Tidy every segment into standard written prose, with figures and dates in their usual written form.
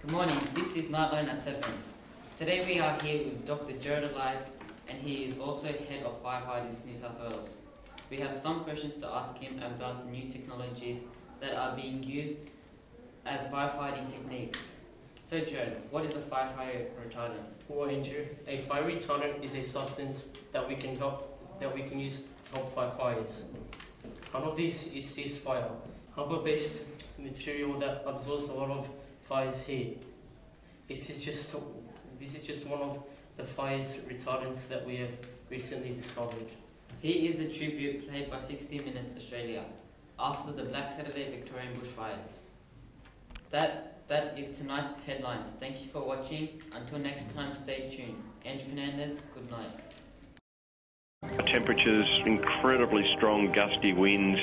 Good morning, this is Night Line at 7. Today we are here with Dr. Gerrad, Elias, and he is also Head of Firefighters New South Wales. We have some questions to ask him about the new technologies that are being used as firefighting techniques. So Gerrad, what is a firefighter retardant? Or injury. A fire retardant is a substance that we can use to help fight fires. One of these is ceasefire, rubber-based material that absorbs a lot of fires here. This is just one of the fire retardants that we have recently discovered. He is the tribute played by 60 Minutes Australia after the Black Saturday Victorian bushfires. That is tonight's headlines. Thank you for watching. Until next time, stay tuned. And Fernandes, good night. Temperatures, incredibly strong gusty winds.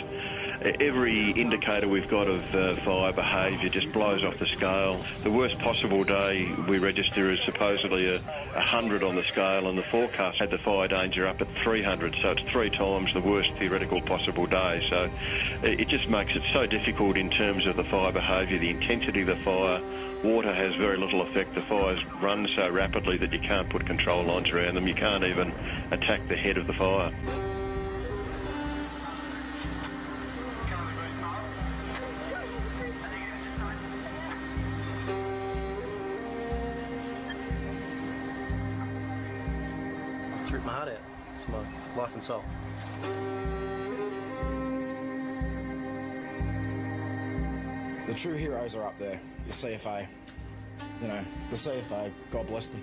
Every indicator we've got of fire behaviour just blows off the scale. The worst possible day we register is supposedly 100 on the scale, and the forecast had the fire danger up at 300, so it's 3 times the worst theoretical possible day. So it just makes it so difficult in terms of the fire behaviour, the intensity of the fire. Water has very little effect. The fires run so rapidly that you can't put control lines around them. You can't even attack the head of the fire. It's ripped my heart out. It's my life and soul. The true heroes are up there, the CFA. You know, the CFA, God bless them.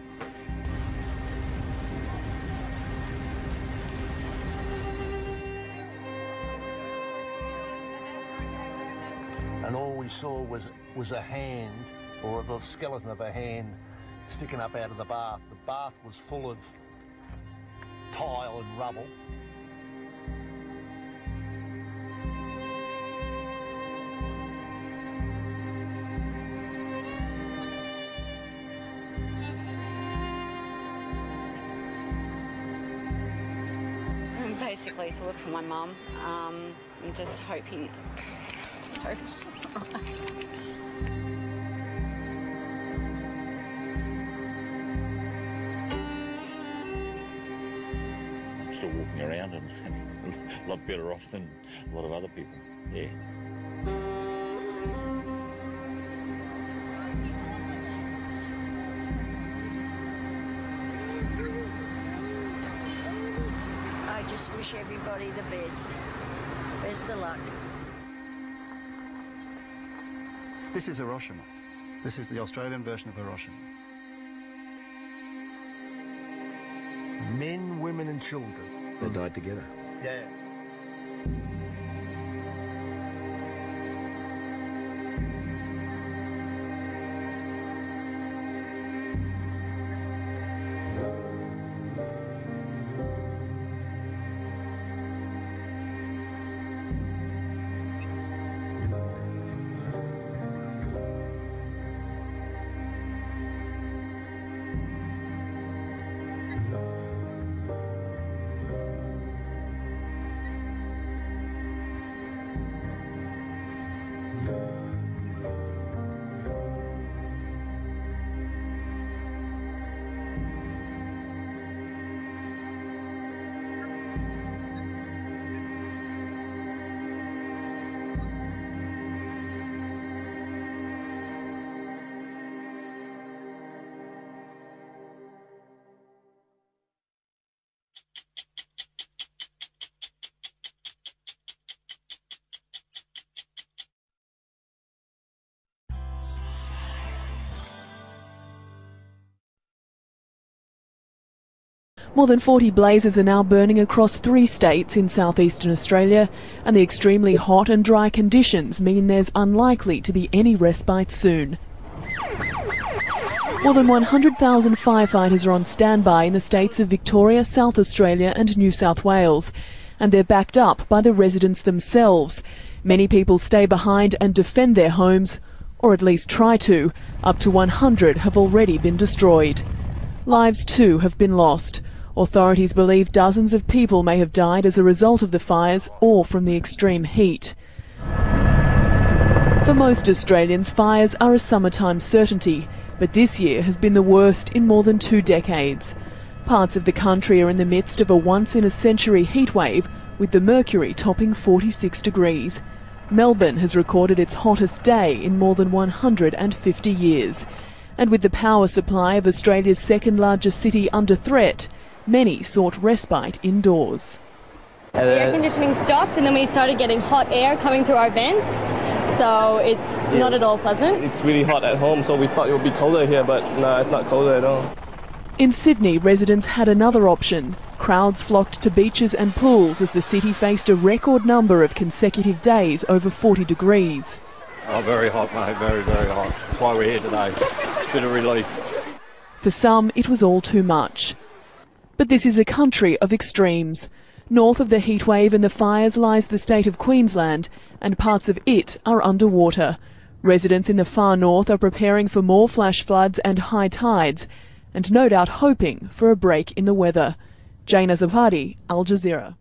And all we saw was a hand, or the skeleton of a hand, sticking up out of the bath. The bath was full of tile and rubble. Basically to look for my mum. I'm just hoping it's just alright. I'm still walking around and a lot better off than a lot of other people, yeah. I just wish everybody the best. Best of luck. This is Hiroshima. This is the Australian version of Hiroshima. Men, women and children. They died together. Yeah. More than 40 blazes are now burning across 3 states in southeastern Australia, and the extremely hot and dry conditions mean there's unlikely to be any respite soon. More than 100,000 firefighters are on standby in the states of Victoria, South Australia and New South Wales, and they're backed up by the residents themselves. Many people stay behind and defend their homes, or at least try to. Up to 100 have already been destroyed. Lives too have been lost. Authorities believe dozens of people may have died as a result of the fires or from the extreme heat. For most Australians, fires are a summertime certainty, but this year has been the worst in more than 2 decades. Parts of the country are in the midst of a once-in-a-century heatwave, with the mercury topping 46 degrees. Melbourne has recorded its hottest day in more than 150 years. And with the power supply of Australia's second-largest city under threat, many sought respite indoors. The air conditioning stopped and then we started getting hot air coming through our vents, so it's not at all pleasant. It's really hot at home, so we thought it would be colder here, but no, it's not colder at all. In Sydney, residents had another option. Crowds flocked to beaches and pools as the city faced a record number of consecutive days over 40 degrees. Oh, very hot, mate, very, very hot. That's why we're here today. It's a bit of relief. For some, it was all too much. But this is a country of extremes. North of the heatwave and the fires lies the state of Queensland, and parts of it are underwater. Residents in the far north are preparing for more flash floods and high tides, and no doubt hoping for a break in the weather. Jaina Zavadi, Al Jazeera.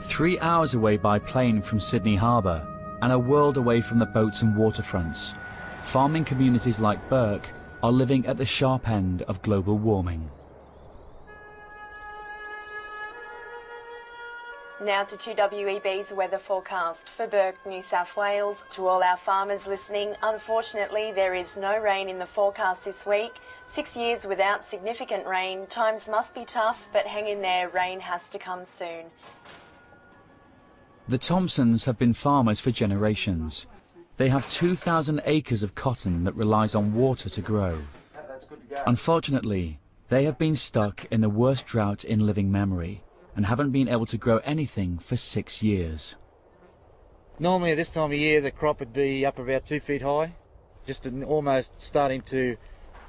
Three hours away by plane from Sydney Harbour, and a world away from the boats and waterfronts, farming communities like Burke are living at the sharp end of global warming. Now to 2WEB's weather forecast for Burke, New South Wales. To all our farmers listening, unfortunately there is no rain in the forecast this week. 6 years without significant rain. Times must be tough, but hang in there, rain has to come soon. The Thompsons have been farmers for generations. They have 2,000 acres of cotton that relies on water to grow. Unfortunately, they have been stuck in the worst drought in living memory and haven't been able to grow anything for 6 years. Normally at this time of year the crop would be up about 2 feet high, just almost starting to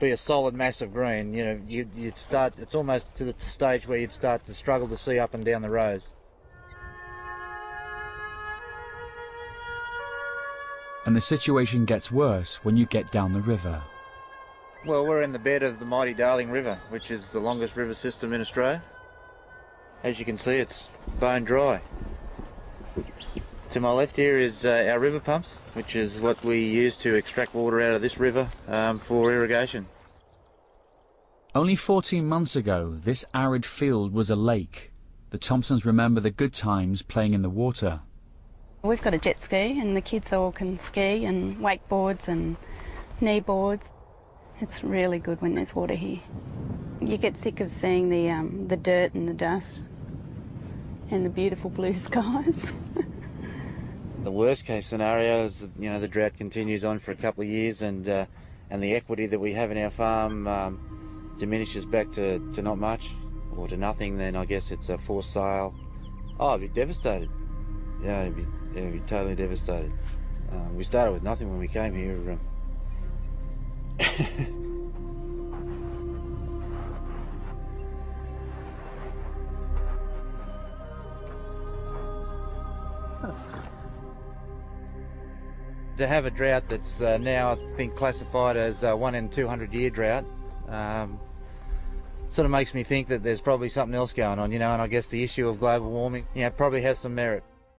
be a solid mass of green. You know, you'd start, it's almost to the stage where you'd start to struggle to see up and down the rows. And the situation gets worse when you get down the river. Well, we're in the bed of the mighty Darling River, which is the longest river system in Australia. As you can see, it's bone dry. To my left here is our river pumps, which is what we use to extract water out of this river for irrigation. Only 14 months ago, this arid field was a lake. The Thompsons remember the good times playing in the water. We've got a jet ski and the kids all can ski, and wakeboards and kneeboards. It's really good when there's water here. You get sick of seeing the dirt and the dust and the beautiful blue skies. The worst case scenario is, you know, the drought continues on for a couple of years and the equity that we have in our farm diminishes back to not much or to nothing. Then I guess it's a forced sale. Oh, I'd be devastated. Yeah, it'd be totally devastated. We started with nothing when we came here. To have a drought that's now, I think, classified as a 1 in 200 year drought, sort of makes me think that there's probably something else going on, you know, and I guess the issue of global warming, you know, probably has some merit.